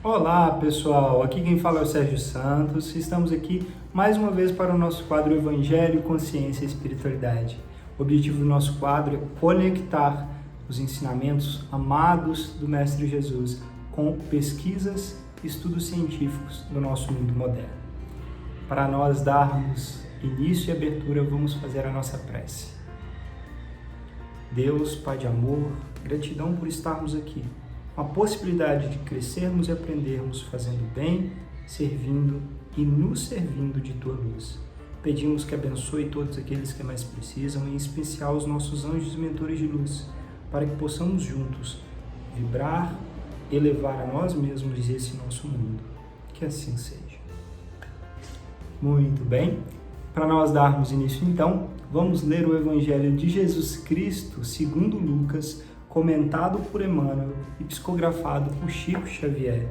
Olá pessoal, aqui quem fala é o Sérgio Santos. Estamos aqui mais uma vez para o nosso quadro Evangelho, Consciência e Espiritualidade. O objetivo do nosso quadro é conectar os ensinamentos amados do Mestre Jesus com pesquisas e estudos científicos do nosso mundo moderno. Para nós darmos início e abertura, vamos fazer a nossa prece. Deus, Pai de amor, gratidão por estarmos aqui, com a possibilidade de crescermos e aprendermos fazendo bem, servindo e nos servindo de Tua luz. Pedimos que abençoe todos aqueles que mais precisam, em especial os nossos anjos e mentores de luz, para que possamos juntos vibrar, elevar a nós mesmos e esse nosso mundo. Que assim seja. Muito bem, para nós darmos início então, vamos ler o Evangelho de Jesus Cristo segundo Lucas, comentado por Emmanuel e psicografado por Chico Xavier.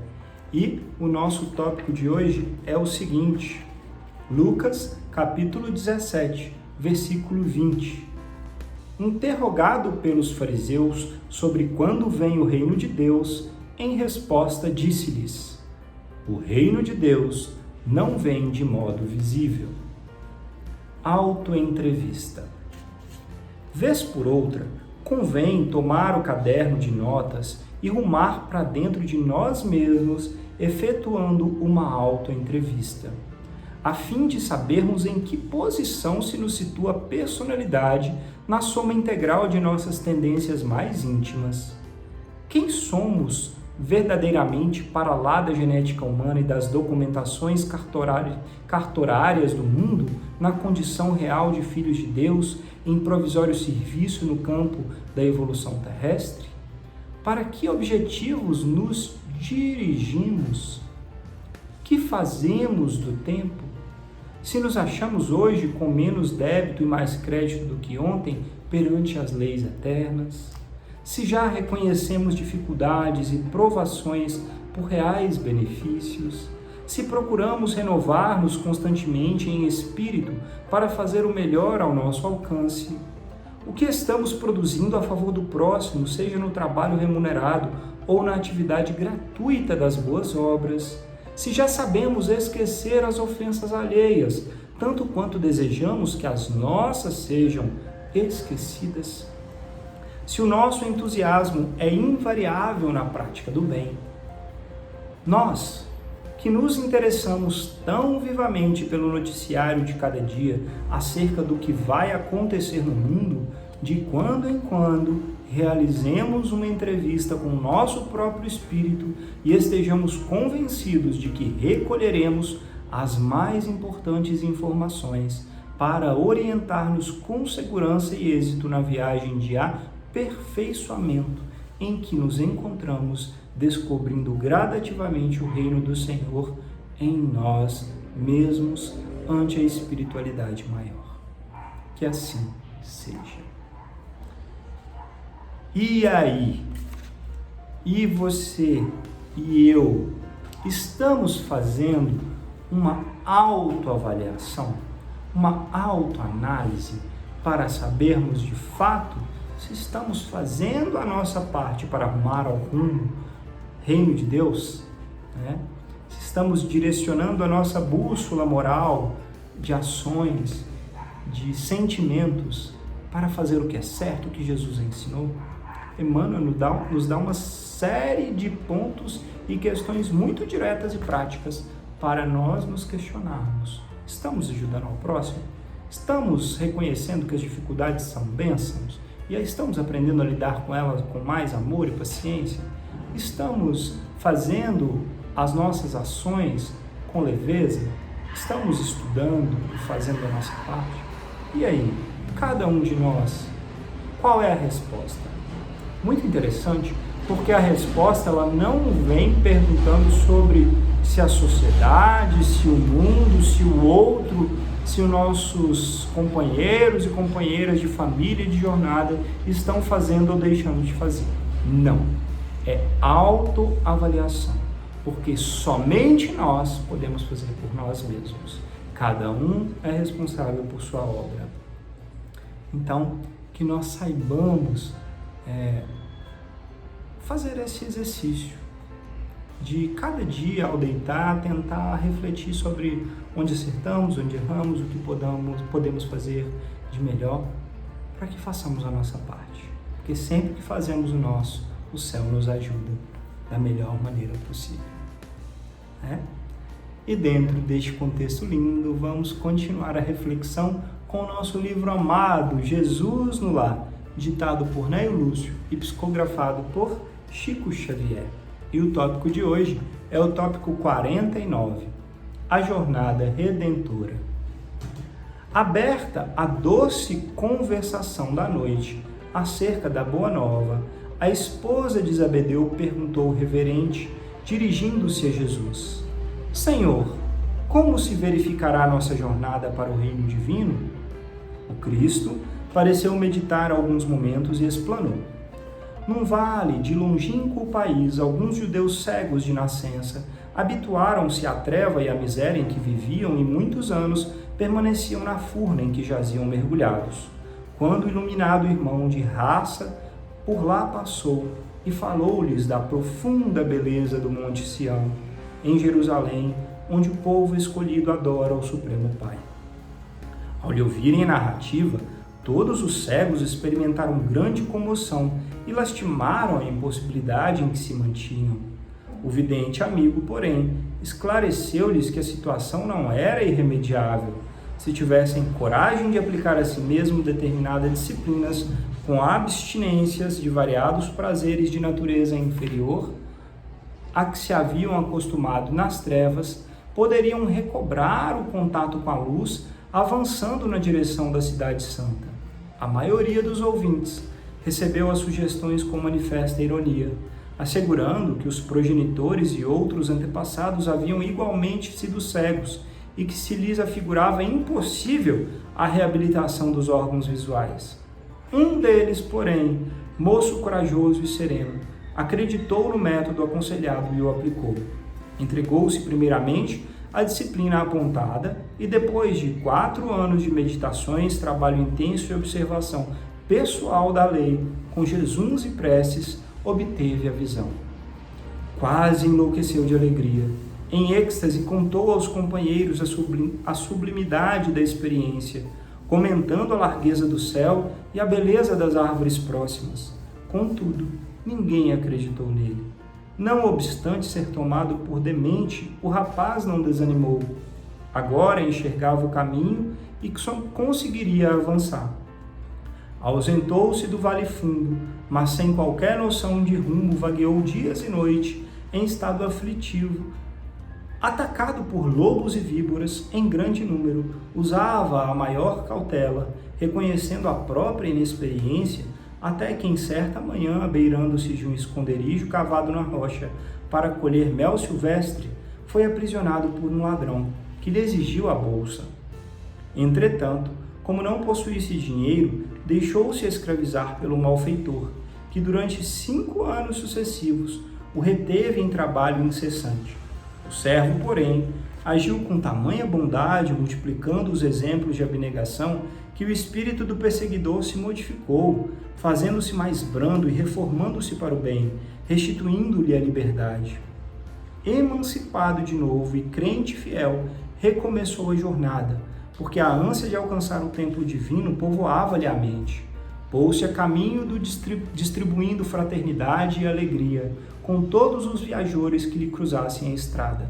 E o nosso tópico de hoje é o seguinte: Lucas, capítulo 17, versículo 20. Interrogado pelos fariseus sobre quando vem o reino de Deus, em resposta disse-lhes: o reino de Deus não vem de modo visível. Autoentrevista. Vez por outra, convém tomar o caderno de notas e rumar para dentro de nós mesmos, efetuando uma autoentrevista, a fim de sabermos em que posição se nos situa a personalidade na soma integral de nossas tendências mais íntimas. Quem somos verdadeiramente para lá da genética humana e das documentações cartorárias do mundo, na condição real de filhos de Deus, em provisório serviço no campo da evolução terrestre? Para que objetivos nos dirigimos? Que fazemos do tempo? Se nos achamos hoje com menos débito e mais crédito do que ontem perante as leis eternas? Se já reconhecemos dificuldades e provações por reais benefícios? Se procuramos renovar-nos constantemente em espírito para fazer o melhor ao nosso alcance? O que estamos produzindo a favor do próximo, seja no trabalho remunerado ou na atividade gratuita das boas obras? Se já sabemos esquecer as ofensas alheias, tanto quanto desejamos que as nossas sejam esquecidas? Se o nosso entusiasmo é invariável na prática do bem, nós, que nos interessamos tão vivamente pelo noticiário de cada dia acerca do que vai acontecer no mundo, de quando em quando realizemos uma entrevista com o nosso próprio espírito e estejamos convencidos de que recolheremos as mais importantes informações para orientar-nos com segurança e êxito na viagem de aperfeiçoamento em que nos encontramos, descobrindo gradativamente o reino do Senhor em nós mesmos ante a espiritualidade maior. Que assim seja. E aí? E você e eu estamos fazendo uma autoavaliação, uma autoanálise para sabermos de fato se estamos fazendo a nossa parte para arrumar ao rumo reino de Deus, né? Se estamos direcionando a nossa bússola moral de ações, de sentimentos para fazer o que é certo, o que Jesus ensinou. Emmanuel nos dá uma série de pontos e questões muito diretas e práticas para nós nos questionarmos. Estamos ajudando ao próximo? Estamos reconhecendo que as dificuldades são bênçãos? E aí estamos aprendendo a lidar com elas com mais amor e paciência? Estamos fazendo as nossas ações com leveza? Estamos estudando e fazendo a nossa parte? E aí, cada um de nós, qual é a resposta? Muito interessante, porque a resposta ela não vem perguntando sobre se a sociedade, se o mundo, se o outro, se os nossos companheiros e companheiras de família e de jornada estão fazendo ou deixando de fazer. Não. É autoavaliação, porque somente nós podemos fazer por nós mesmos. Cada um é responsável por sua obra. Então, que nós saibamos fazer esse exercício de cada dia ao deitar tentar refletir sobre onde acertamos, onde erramos, o que podemos fazer de melhor para que façamos a nossa parte. Porque sempre que fazemos o nosso, o céu nos ajuda da melhor maneira possível. E dentro deste contexto lindo, vamos continuar a reflexão com o nosso livro amado, Jesus no Lar, ditado por Neio Lúcio e psicografado por Chico Xavier. E o tópico de hoje é o tópico 49, a jornada redentora. Aberta a doce conversação da noite acerca da Boa Nova, a esposa de Zebedeu perguntou reverente, dirigindo-se a Jesus: Senhor, como se verificará a nossa jornada para o reino divino? O Cristo pareceu meditar alguns momentos e explanou: Num vale de longínquo país, alguns judeus cegos de nascença habituaram-se à treva e à miséria em que viviam e muitos anos permaneciam na furna em que jaziam mergulhados. Quando o iluminado irmão de raça por lá passou e falou-lhes da profunda beleza do Monte Sião, em Jerusalém, onde o povo escolhido adora o Supremo Pai. Ao lhe ouvirem a narrativa, todos os cegos experimentaram grande comoção e lastimaram a impossibilidade em que se mantinham. O vidente amigo, porém, esclareceu-lhes que a situação não era irremediável. Se tivessem coragem de aplicar a si mesmo determinadas disciplinas com abstinências de variados prazeres de natureza inferior a que se haviam acostumado nas trevas, poderiam recobrar o contato com a luz, avançando na direção da Cidade Santa. A maioria dos ouvintes recebeu as sugestões com manifesta ironia, assegurando que os progenitores e outros antepassados haviam igualmente sido cegos e que se lhes afigurava impossível a reabilitação dos órgãos visuais. Um deles, porém, moço corajoso e sereno, acreditou no método aconselhado e o aplicou. Entregou-se primeiramente à disciplina apontada e depois de 4 anos de meditações, trabalho intenso e observação pessoal da lei, com jejuns e preces, obteve a visão. Quase enlouqueceu de alegria. Em êxtase, contou aos companheiros a sublimidade da experiência, comentando a largueza do céu e a beleza das árvores próximas. Contudo, ninguém acreditou nele. Não obstante ser tomado por demente, o rapaz não desanimou. Agora enxergava o caminho e que só conseguiria avançar. Ausentou-se do vale fundo, mas sem qualquer noção de rumo vagueou dias e noites em estado aflitivo. Atacado por lobos e víboras em grande número, usava a maior cautela, reconhecendo a própria inexperiência, até que em certa manhã, abeirando-se de um esconderijo cavado na rocha para colher mel silvestre, foi aprisionado por um ladrão, que lhe exigiu a bolsa. Entretanto, como não possuísse dinheiro, deixou-se escravizar pelo malfeitor, que durante 5 anos sucessivos o reteve em trabalho incessante. O servo, porém, agiu com tamanha bondade, multiplicando os exemplos de abnegação, que o espírito do perseguidor se modificou, fazendo-se mais brando e reformando-se para o bem, restituindo-lhe a liberdade. Emancipado de novo e crente fiel, recomeçou a jornada, porque a ânsia de alcançar o templo divino povoava-lhe a mente. Pôs-se a caminho distribuindo fraternidade e alegria com todos os viajores que lhe cruzassem a estrada.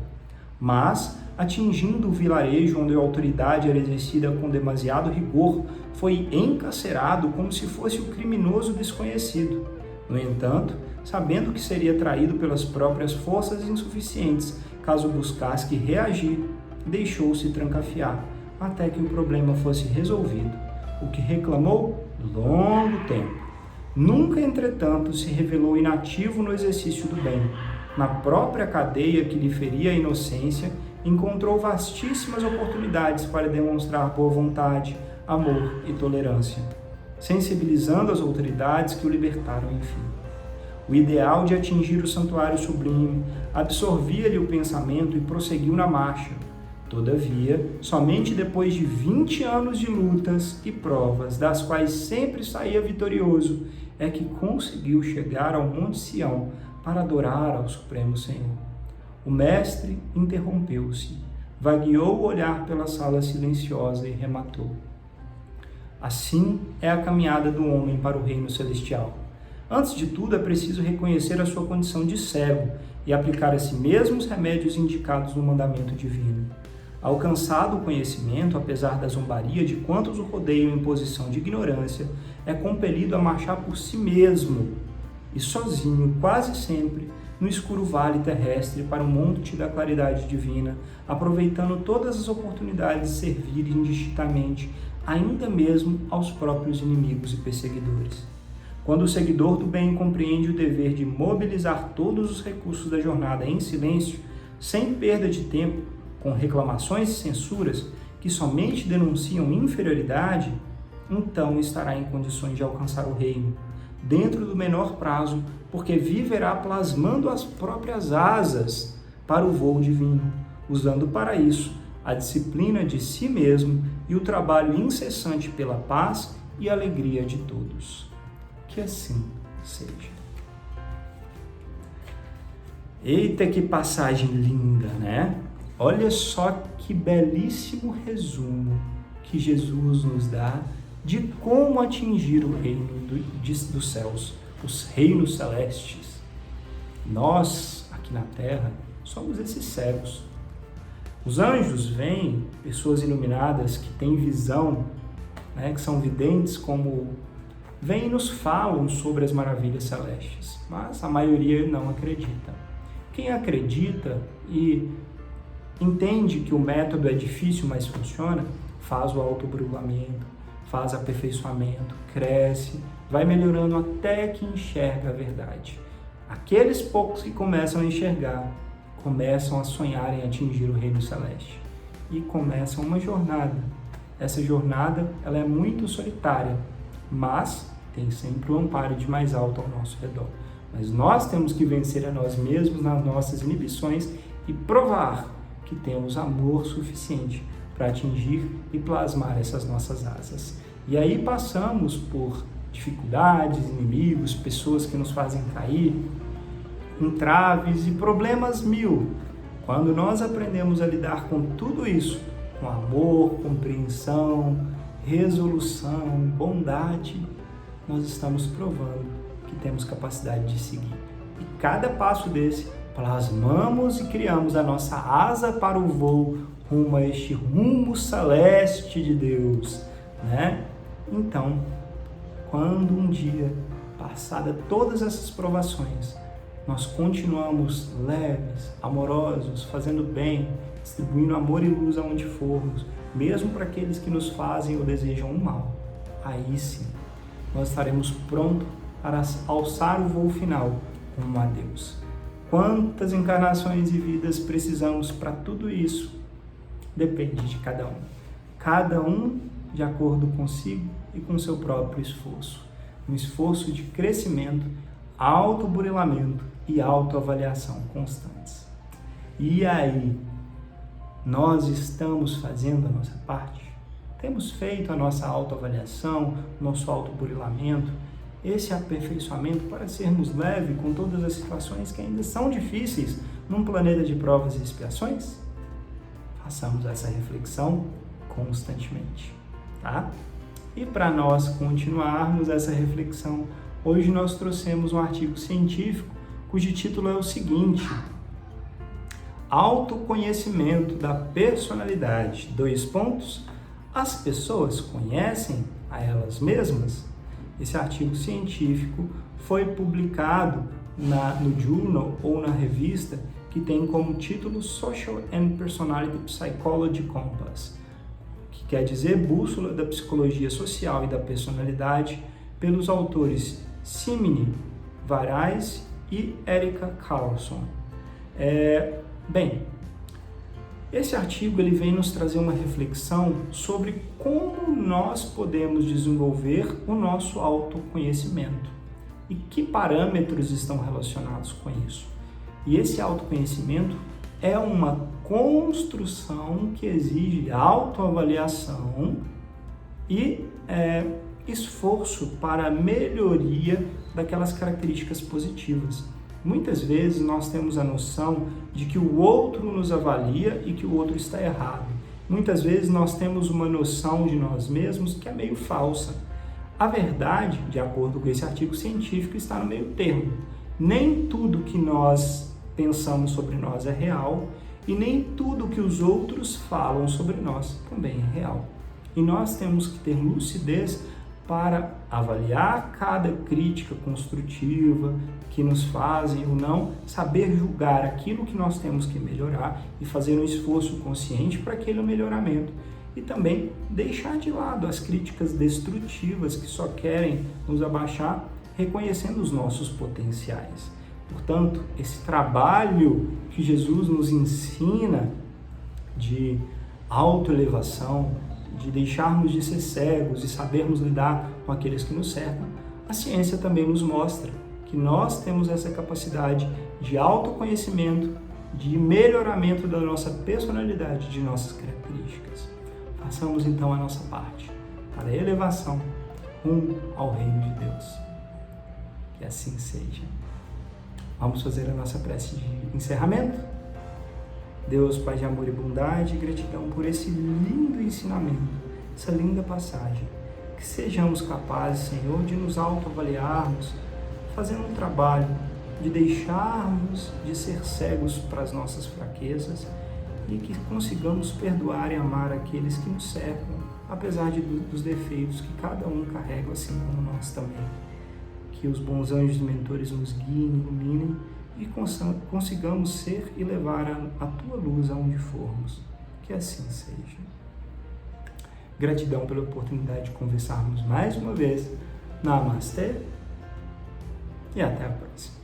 Mas, atingindo o vilarejo onde a autoridade era exercida com demasiado rigor, foi encarcerado como se fosse o criminoso desconhecido. No entanto, sabendo que seria traído pelas próprias forças insuficientes caso buscasse reagir, deixou-se trancafiar até que o problema fosse resolvido, o que reclamou longo tempo. Nunca, entretanto, se revelou inativo no exercício do bem. Na própria cadeia que lhe feria a inocência, encontrou vastíssimas oportunidades para demonstrar boa vontade, amor e tolerância, sensibilizando as autoridades que o libertaram, enfim. O ideal de atingir o santuário sublime absorvia-lhe o pensamento e prosseguiu na marcha. Todavia, somente depois de 20 anos de lutas e provas, das quais sempre saía vitorioso, é que conseguiu chegar ao Monte Sião para adorar ao Supremo Senhor. O mestre interrompeu-se, vagueou o olhar pela sala silenciosa e rematou. Assim é a caminhada do homem para o reino celestial. Antes de tudo, é preciso reconhecer a sua condição de cego e aplicar a si mesmo os remédios indicados no mandamento divino. Alcançado o conhecimento, apesar da zombaria de quantos o rodeiam em posição de ignorância, é compelido a marchar por si mesmo e sozinho, quase sempre, no escuro vale terrestre para o monte da claridade divina, aproveitando todas as oportunidades de servir indistintamente, ainda mesmo aos próprios inimigos e perseguidores. Quando o seguidor do bem compreende o dever de mobilizar todos os recursos da jornada em silêncio, sem perda de tempo, com reclamações e censuras que somente denunciam inferioridade, então estará em condições de alcançar o reino, dentro do menor prazo, porque viverá plasmando as próprias asas para o voo divino, usando para isso a disciplina de si mesmo e o trabalho incessante pela paz e alegria de todos. Que assim seja. Eita, que passagem linda, né? Olha só que belíssimo resumo que Jesus nos dá de como atingir o reino dos céus, os reinos celestes. Nós, aqui na Terra, somos esses cegos. Os anjos vêm, pessoas iluminadas que têm visão, né, que são videntes, como vêm e nos falam sobre as maravilhas celestes, mas a maioria não acredita. Quem acredita e entende que o método é difícil, mas funciona, faz o autoburilamento, faz aperfeiçoamento, cresce, vai melhorando até que enxerga a verdade. Aqueles poucos que começam a enxergar, começam a sonhar em atingir o reino celeste e começam uma jornada. Essa jornada ela é muito solitária, mas tem sempre o amparo de mais alto ao nosso redor. Mas nós temos que vencer a nós mesmos nas nossas inibições e provar que temos amor suficiente para atingir e plasmar essas nossas asas. E aí passamos por dificuldades, inimigos, pessoas que nos fazem cair, entraves e problemas mil. Quando nós aprendemos a lidar com tudo isso, com amor, compreensão, resolução, bondade, nós estamos provando que temos capacidade de seguir. E cada passo desse, plasmamos e criamos a nossa asa para o voo rumo a este rumo celeste de Deus, né? Então, quando um dia, passada todas essas provações, nós continuamos leves, amorosos, fazendo bem, distribuindo amor e luz aonde formos, mesmo para aqueles que nos fazem ou desejam o mal, aí sim, nós estaremos prontos para alçar o voo final rumo a Deus. Quantas encarnações e vidas precisamos para tudo isso? Depende de cada um de acordo consigo e com seu próprio esforço. Um esforço de crescimento, autoburilamento e autoavaliação constantes. E aí, nós estamos fazendo a nossa parte? Temos feito a nossa autoavaliação, nosso autoburilamento, esse aperfeiçoamento para sermos leves com todas as situações que ainda são difíceis num planeta de provas e expiações? Façamos essa reflexão constantemente, tá? E para nós continuarmos essa reflexão, hoje nós trouxemos um artigo científico cujo título é o seguinte: Autoconhecimento da personalidade. As pessoas conhecem a elas mesmas? Esse artigo científico foi publicado no Journal ou na revista que tem como título Social and Personality Psychology Compass, que quer dizer Bússola da Psicologia Social e da Personalidade, pelos autores Simone Varais e Erica Carlson. Esse artigo ele vem nos trazer uma reflexão sobre como nós podemos desenvolver o nosso autoconhecimento e que parâmetros estão relacionados com isso. E esse autoconhecimento é uma construção que exige autoavaliação e esforço para a melhoria daquelas características positivas. Muitas vezes nós temos a noção de que o outro nos avalia e que o outro está errado. Muitas vezes nós temos uma noção de nós mesmos que é meio falsa. A verdade, de acordo com esse artigo científico, está no meio termo. Nem tudo que nós pensamos sobre nós é real e nem tudo que os outros falam sobre nós também é real. E nós temos que ter lucidez para avaliar cada crítica construtiva que nos fazem ou não, saber julgar aquilo que nós temos que melhorar e fazer um esforço consciente para aquele melhoramento. E também deixar de lado as críticas destrutivas que só querem nos abaixar, reconhecendo os nossos potenciais. Portanto, esse trabalho que Jesus nos ensina de autoelevação, de deixarmos de ser cegos e sabermos lidar com aqueles que nos cercam, a ciência também nos mostra que nós temos essa capacidade de autoconhecimento, de melhoramento da nossa personalidade, de nossas características. Façamos então a nossa parte para a elevação rumo ao reino de Deus. Que assim seja. Vamos fazer a nossa prece de encerramento? Deus, Pai de amor e bondade, gratidão por esse lindo ensinamento, essa linda passagem. Que sejamos capazes, Senhor, de nos autoavaliarmos, fazendo um trabalho de deixarmos de ser cegos para as nossas fraquezas e que consigamos perdoar e amar aqueles que nos cercam, apesar dos defeitos que cada um carrega, assim como nós também. Que os bons anjos e mentores nos guiem, iluminem e consigamos ser e levar a Tua luz aonde formos. Que assim seja. Gratidão pela oportunidade de conversarmos mais uma vez. Namastê e até a próxima.